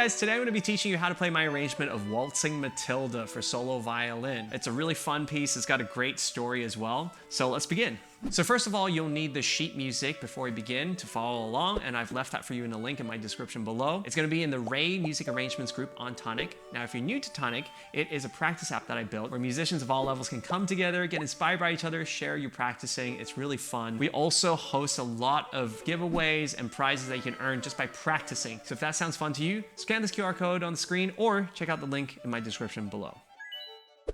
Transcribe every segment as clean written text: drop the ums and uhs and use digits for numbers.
guys, today I'm going to be teaching you how to play my arrangement of Waltzing Matilda for solo violin. It's a really fun piece, it's got a great story as well, so let's begin. So first of all, you'll need the sheet music before we begin to follow along, and I've left that for you in a link in my description below. It's going to be in the Ray Music Arrangements group on Tonic. Now if you're new to Tonic, it is a practice app that I built where musicians of all levels can come together, get inspired by each other, share your practicing. It's really fun. We also host a lot of giveaways and prizes that you can earn just by practicing. So if that sounds fun to you, scan this QR code on the screen or check out the link in my description below.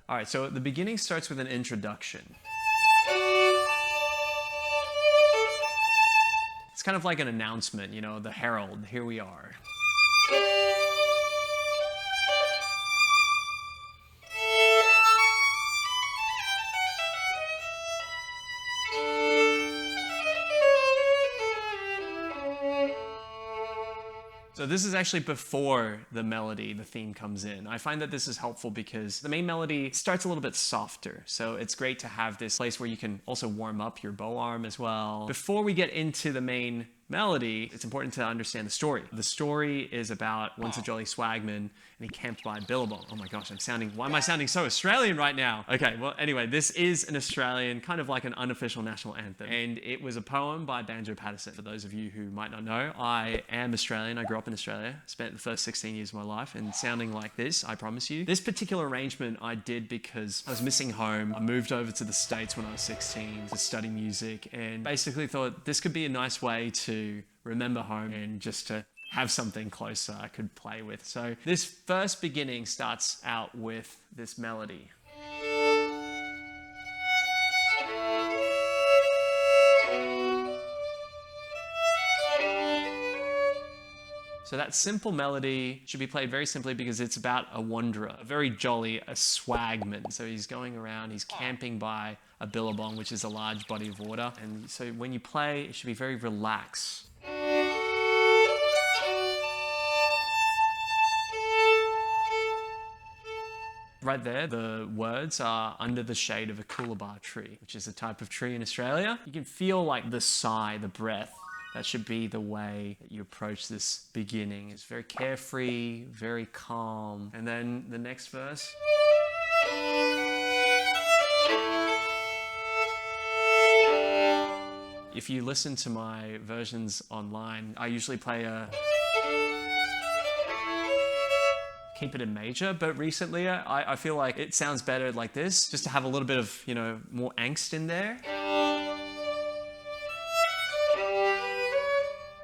All right, so the beginning starts with an introduction. It's kind of like an announcement, you know, the herald, here we are. So this is actually before the melody, the theme comes in. I find that this is helpful because the main melody starts a little bit softer. So it's great to have this place where you can also warm up your bow arm as well. Before we get into the main melody, it's important to understand the story. The story is about once a jolly swagman and he camped by Billabong. Oh my gosh, why am I sounding so Australian right now? Okay, well anyway, this is an Australian, kind of like an unofficial national anthem. And it was a poem by Banjo Patterson. For those of you who might not know, I am Australian. I grew up in Australia, spent the first 16 years of my life and sounding like this, I promise you. This particular arrangement I did because I was missing home. I moved over to the States when I was 16 to study music and basically thought this could be a nice way to remember home and just to have something closer I could play with. So this first beginning starts out with this melody. So that simple melody should be played very simply because it's about a wanderer, a very jolly, a swagman. So he's going around, he's camping by a billabong, which is a large body of water. And so when you play, it should be very relaxed. Right there, the words are under the shade of a coolabah tree, which is a type of tree in Australia. You can feel like the sigh, the breath. That should be the way that you approach this beginning. It's very carefree, very calm. And then the next verse. If you listen to my versions online, I usually play keep it in major, but recently I feel like it sounds better like this, just to have a little bit of, you know, more angst in there.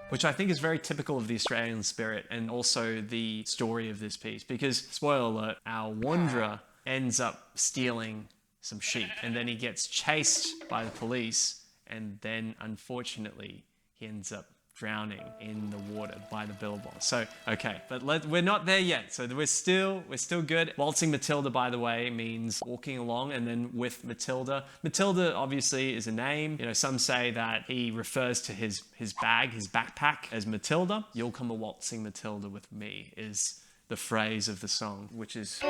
Which I think is very typical of the Australian spirit and also the story of this piece. Because, spoiler alert, our wanderer ends up stealing some sheep and then he gets chased by the police and then unfortunately he ends up drowning in the water by the billabong. So, okay, but we're not there yet. So we're still good. Waltzing Matilda, by the way, means walking along, and then with Matilda. Matilda obviously is a name. You know, some say that he refers to his bag, his backpack as Matilda. You'll come a waltzing Matilda with me is the phrase of the song, which is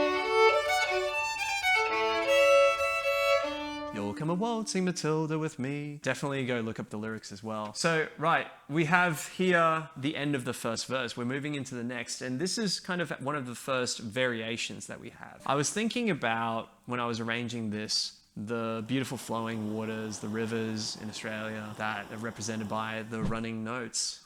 you'll come a waltzing Matilda with me. Definitely go look up the lyrics as well. So, right, we have here the end of the first verse. We're moving into the next, and this is kind of one of the first variations that we have. I was thinking about, when I was arranging this, the beautiful flowing waters, the rivers in Australia that are represented by the running notes.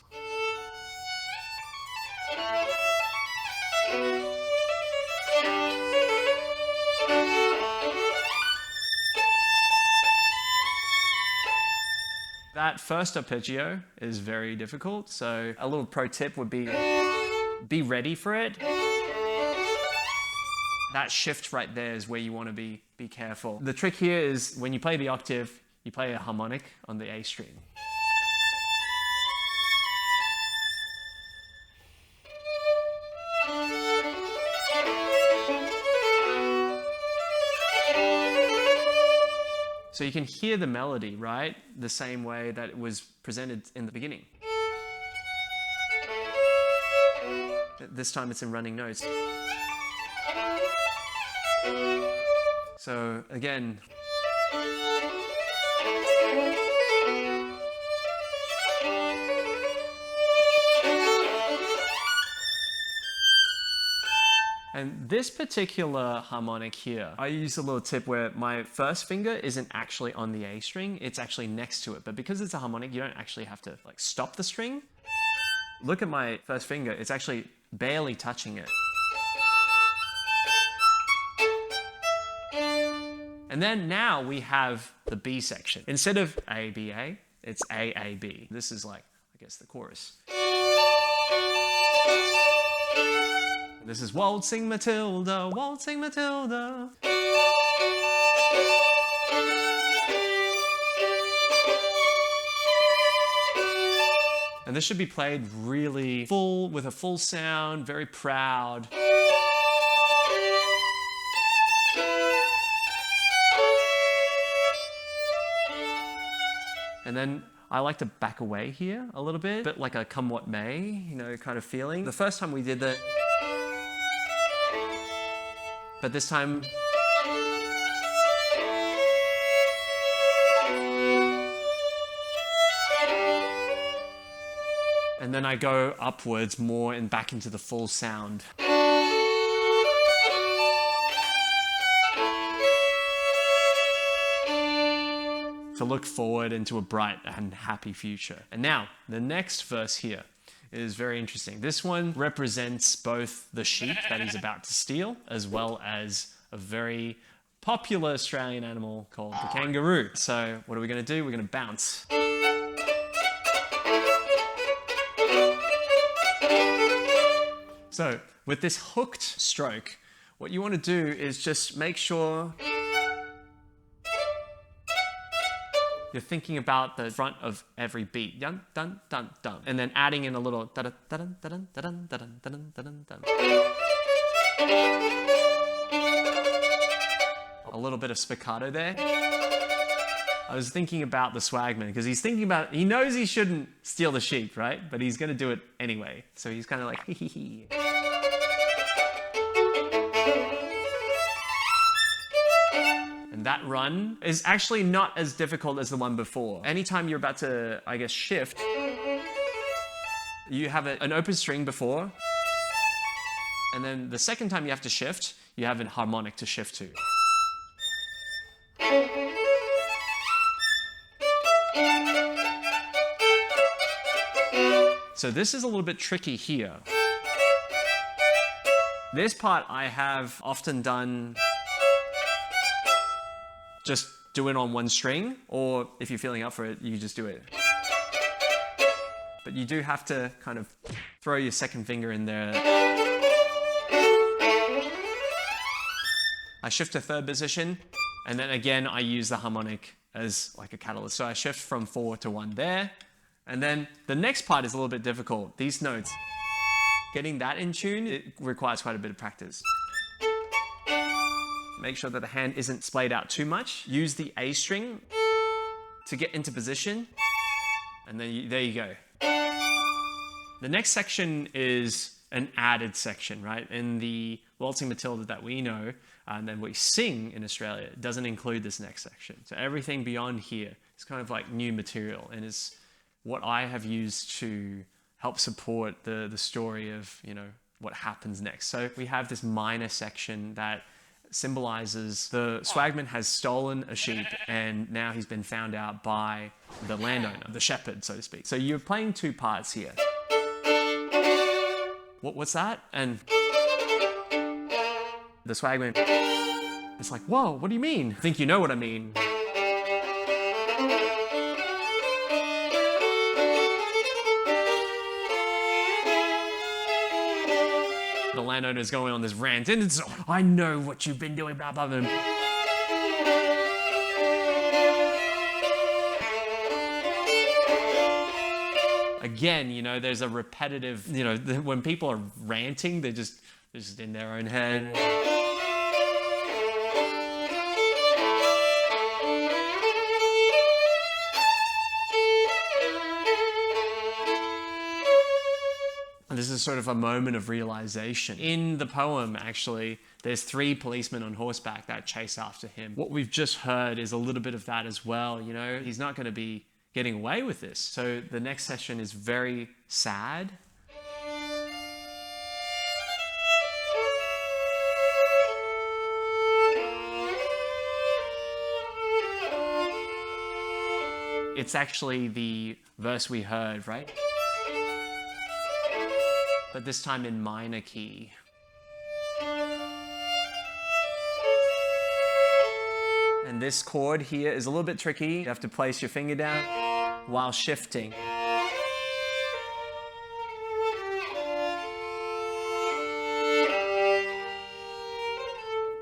That first arpeggio is very difficult, so a little pro tip would be ready for it. That shift right there is where you want to be careful. The trick here is when you play the octave, you play a harmonic on the A string. So you can hear the melody, right? The same way that it was presented in the beginning. This time it's in running notes. So again. And this particular harmonic here, I use a little tip where my first finger isn't actually on the A string, it's actually next to it. But because it's a harmonic, you don't actually have to like stop the string. Look at my first finger, it's actually barely touching it. And then now we have the B section. Instead of A, B, A, it's A, A, B. This is like, I guess, the chorus. This is Waltzing Matilda, Waltzing Matilda. And this should be played really full, with a full sound, very proud. And then I like to back away here a little bit like a come what may, you know, kind of feeling. The first time we did that, but this time, and then I go upwards more and back into the full sound. To look forward into a bright and happy future. And now, the next verse here is very interesting. This one represents both the sheep that he's about to steal, as well as a very popular Australian animal called the kangaroo. So what are we gonna do? We're gonna bounce. So with this hooked stroke, what you wanna do is just make sure you're thinking about the front of every beat. Dun, dun, dun, dun. And then adding in a little dun, dun, dun, dun, dun, dun, dun, dun, dun. A little bit of spiccato there. I was thinking about the swagman because he knows he shouldn't steal the sheep, right? But he's gonna do it anyway. So he's kind of like, hee hee hee. That run is actually not as difficult as the one before. Anytime you're about to, I guess, shift, you have an open string before, and then the second time you have to shift, you have a harmonic to shift to. So this is a little bit tricky here. This part I have often done just do it on one string, or if you're feeling up for it, you just do it. But you do have to kind of throw your second finger in there. I shift to third position, and then again, I use the harmonic as like a catalyst. So I shift from 4 to 1 there, and then the next part is a little bit difficult. These notes, getting that in tune, it requires quite a bit of practice. Make sure that the hand isn't splayed out too much. Use the A string to get into position. And then there you go. The next section is an added section, right? In the Waltzing Matilda that we know, and then we sing in Australia, it doesn't include this next section. So everything beyond here is kind of like new material and is what I have used to help support the story of, you know, what happens next. So we have this minor section that symbolizes the swagman has stolen a sheep and now he's been found out by the landowner, the shepherd, so to speak. So you're playing two parts here. What's that? And the swagman, it's like, whoa, what do you mean? I think you know what I mean. The landowner is going on this rant, and it's, I know what you've been doing, blah, blah, blah. Again, you know, there's a repetitive, you know, when people are ranting, they're just in their own head. This is sort of a moment of realization. In the poem, actually, there's 3 policemen on horseback that chase after him. What we've just heard is a little bit of that as well, you know? He's not going to be getting away with this. So the next session is very sad. It's actually the verse we heard, right? But this time in minor key. And this chord here is a little bit tricky. You have to place your finger down while shifting.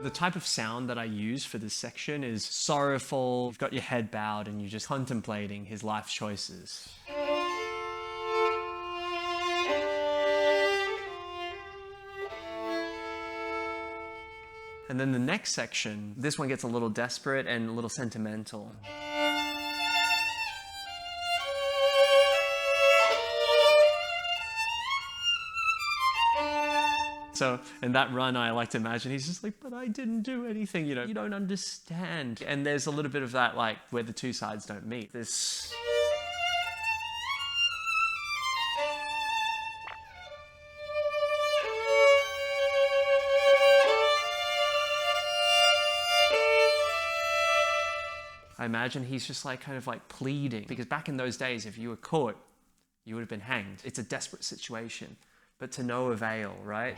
The type of sound that I use for this section is sorrowful. You've got your head bowed and you're just contemplating his life choices. And then the next section, this one gets a little desperate and a little sentimental. So in that run, I like to imagine he's just like, but I didn't do anything, you know, you don't understand. And there's a little bit of that, like, where the two sides don't meet. This. I imagine he's just like kind of like pleading, because back in those days, if you were caught, you would have been hanged. It's a desperate situation, but to no avail, right?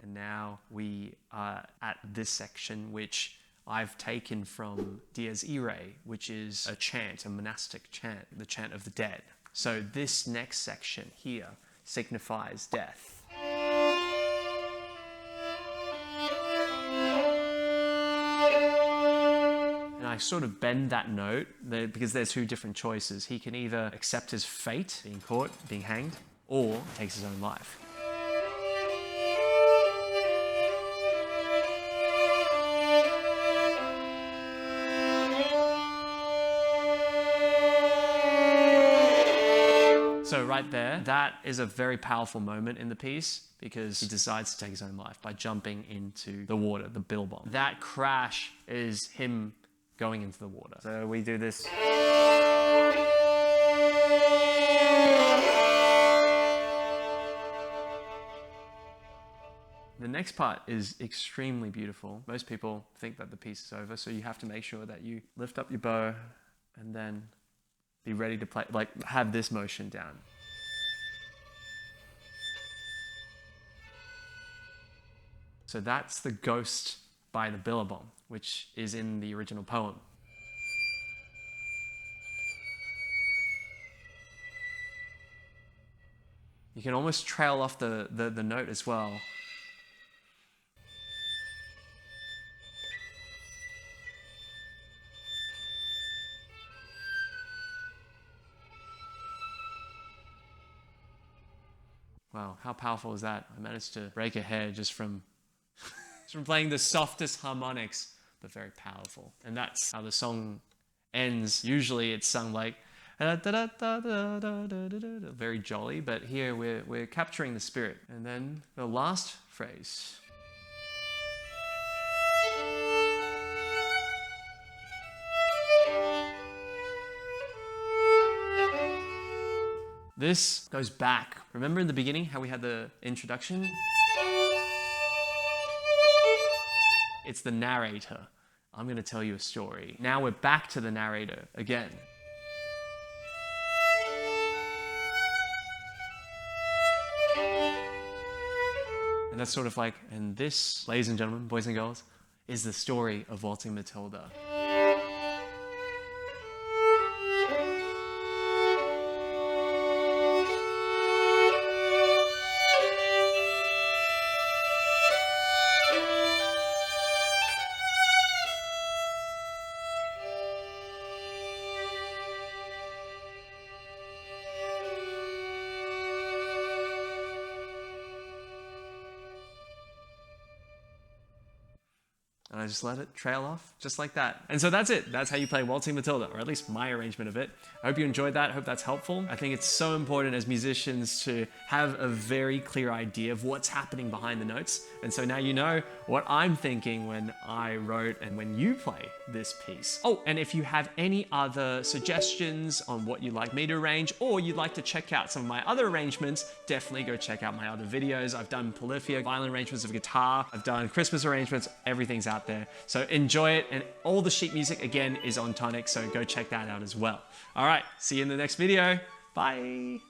And now we are at this section, which I've taken from Dies Irae, which is a chant, a monastic chant, the chant of the dead. So this next section here signifies death. And I sort of bend that note because there's two different choices. He can either accept his fate, being caught, being hanged, or takes his own life. So right there, that is a very powerful moment in the piece because he decides to take his own life by jumping into the water, the bill bomb. That crash is him going into the water. So we do this. The next part is extremely beautiful. Most people think that the piece is over, so you have to make sure that you lift up your bow and then be ready to play, like have this motion down. So that's the Ghost by the Billabong, which is in the original poem. You can almost trail off the note as well. Wow, how powerful is that? I managed to break a hair just from playing the softest harmonics, but very powerful. And that's how the song ends. Usually it's sung like very jolly, but here we're capturing the spirit. And then the last phrase. This goes back. Remember in the beginning how we had the introduction? It's the narrator. I'm going to tell you a story. Now we're back to the narrator again. And that's sort of like, and this, ladies and gentlemen, boys and girls, is the story of Waltzing Matilda. and I just let it trail off just like that. And so that's it. That's how you play Waltzing Matilda, or at least my arrangement of it. I hope you enjoyed that. I hope that's helpful. I think it's so important as musicians to have a very clear idea of what's happening behind the notes. And so now you know what I'm thinking when I wrote and when you play this piece. Oh, and if you have any other suggestions on what you'd like me to arrange, or you'd like to check out some of my other arrangements, definitely go check out my other videos. I've done polyphia, violin arrangements of guitar, I've done Christmas arrangements, everything's out there. So enjoy it, and all the sheet music again is on Tonic, so go check that out as well. All right, see you in the next video. Bye.